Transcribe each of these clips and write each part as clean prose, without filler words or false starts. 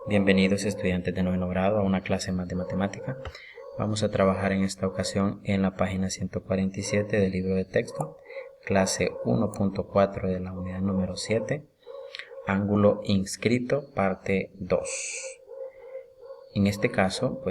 Bienvenidos estudiantes de noveno grado a una clase más de matemática. Vamos a trabajar en esta ocasión en la página 147 del libro de texto, clase 1.4 de la unidad número 7, ángulo inscrito, parte 2. En este caso,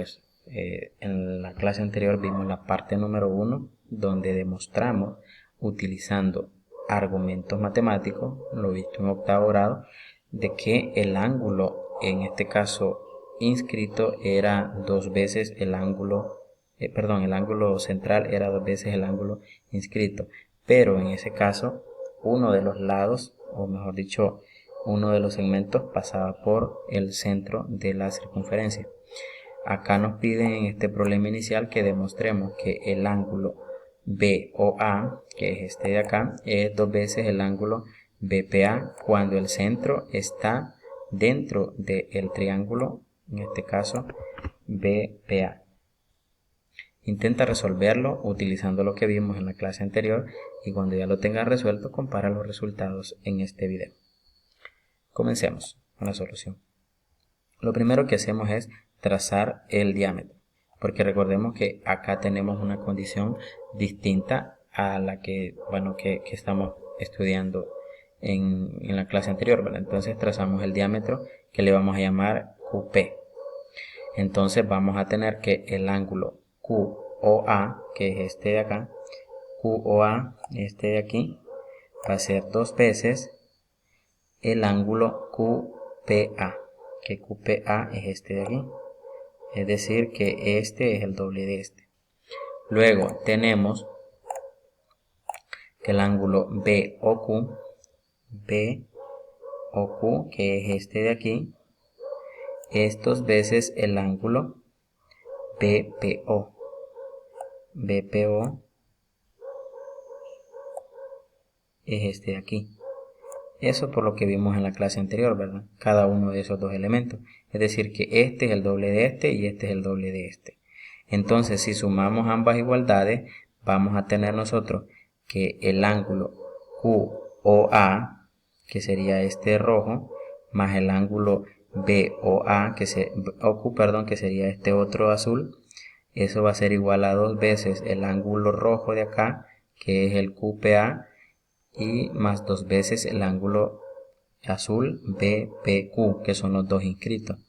en la clase anterior vimos la parte número 1, donde demostramos utilizando argumentos matemáticos, lo visto en octavo grado, de que el ángulo, en este caso inscrito, era dos veces el ángulo, el ángulo central era dos veces el ángulo inscrito, pero en ese caso uno de los lados, o mejor dicho, uno de los segmentos pasaba por el centro de la circunferencia. Acá nos piden en este problema inicial que demostremos que el ángulo BOA, que es este de acá, es dos veces el ángulo BPA cuando el centro está dentro del triángulo, en este caso BPA. Intenta resolverlo utilizando lo que vimos en la clase anterior y cuando ya lo tengas resuelto, compara los resultados en este video. Comencemos con la solución. Lo primero que hacemos es trazar el diámetro, porque recordemos que acá tenemos una condición distinta a la que estamos estudiando en la clase anterior, ¿verdad? Entonces trazamos el diámetro que le vamos a llamar QP. Entonces vamos a tener que el ángulo QOA, que es este de acá, QOA, este de aquí, va a ser dos veces el ángulo QPA, que QPA es este de aquí, es decir que este es el doble de este. Luego tenemos que el ángulo BOQ, que es este de aquí, es dos veces el ángulo BPO. BPO es este de aquí. Eso por lo que vimos en la clase anterior, ¿verdad? Cada uno de esos dos elementos. Es decir, que este es el doble de este y este es el doble de este. Entonces, si sumamos ambas igualdades, vamos a tener nosotros que el ángulo QOA, que sería este rojo, más el ángulo BOA, que sería este otro azul, eso va a ser igual a dos veces el ángulo rojo de acá, que es el QPA, y más dos veces el ángulo azul BPQ, que son los dos inscritos.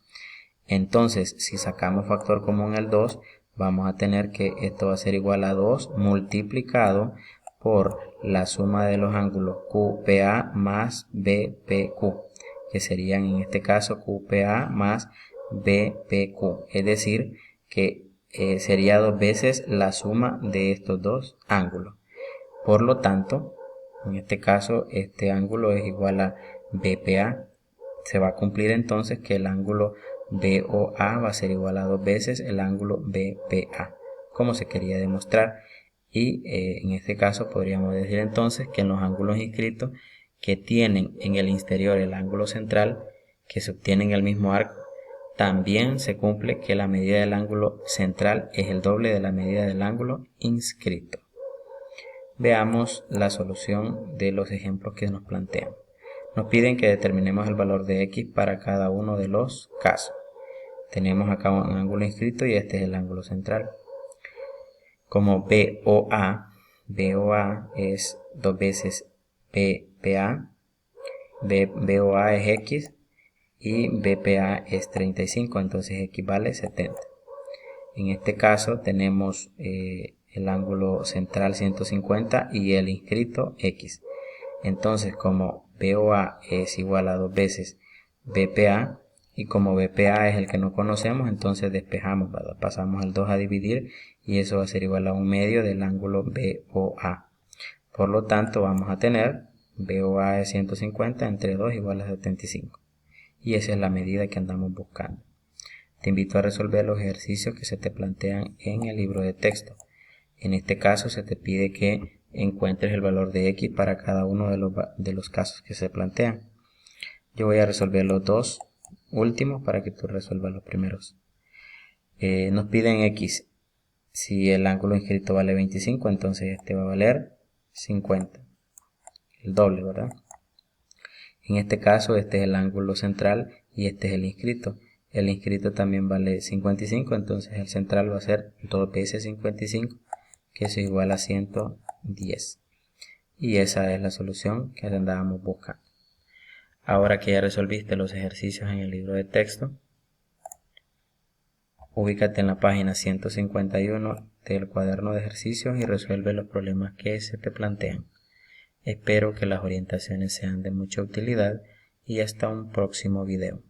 Entonces, si sacamos factor común el 2, vamos a tener que esto va a ser igual a 2 multiplicado por la suma de los ángulos QPA más BPQ, que serían en este caso QPA más BPQ, es decir, que sería dos veces la suma de estos dos ángulos. Por lo tanto, en este caso, este ángulo es igual a BPA. Se va a cumplir entonces que el ángulo BOA va a ser igual a dos veces el ángulo BPA, como se quería demostrar. Y en este caso podríamos decir entonces que en los ángulos inscritos que tienen en el interior el ángulo central, que se obtiene en el mismo arco, también se cumple que la medida del ángulo central es el doble de la medida del ángulo inscrito. Veamos la solución de los ejemplos que nos plantean. Nos piden que determinemos el valor de x para cada uno de los casos. Tenemos acá un ángulo inscrito y este es el ángulo central. Como BOA es dos veces BPA, BOA es x y BPA es 35, entonces x vale 70. En este caso tenemos el ángulo central 150 y el inscrito x. Entonces, como BOA es igual a dos veces BPA y como BPA es el que no conocemos, entonces despejamos, ¿verdad? Pasamos el 2 a dividir y eso va a ser igual a un medio del ángulo BOA. Por lo tanto, vamos a tener BOA de 150 entre 2 igual a 75. Y esa es la medida que andamos buscando. Te invito a resolver los ejercicios que se te plantean en el libro de texto. En este caso se te pide que encuentres el valor de x para cada uno de los casos que se plantean. Yo voy a resolver los dos últimos para que tú resuelvas los primeros. Nos piden x. Si el ángulo inscrito vale 25, entonces este va a valer 50. El doble, ¿verdad? En este caso este es el ángulo central y este es el inscrito. el inscrito también vale 55, entonces el central va a ser 2 veces 55, que es igual a 110. Y esa es la solución que andábamos buscando. Ahora que ya resolviste los ejercicios en el libro de texto, ubícate en la página 151 del cuaderno de ejercicios y resuelve los problemas que se te plantean. Espero que las orientaciones sean de mucha utilidad y hasta un próximo video.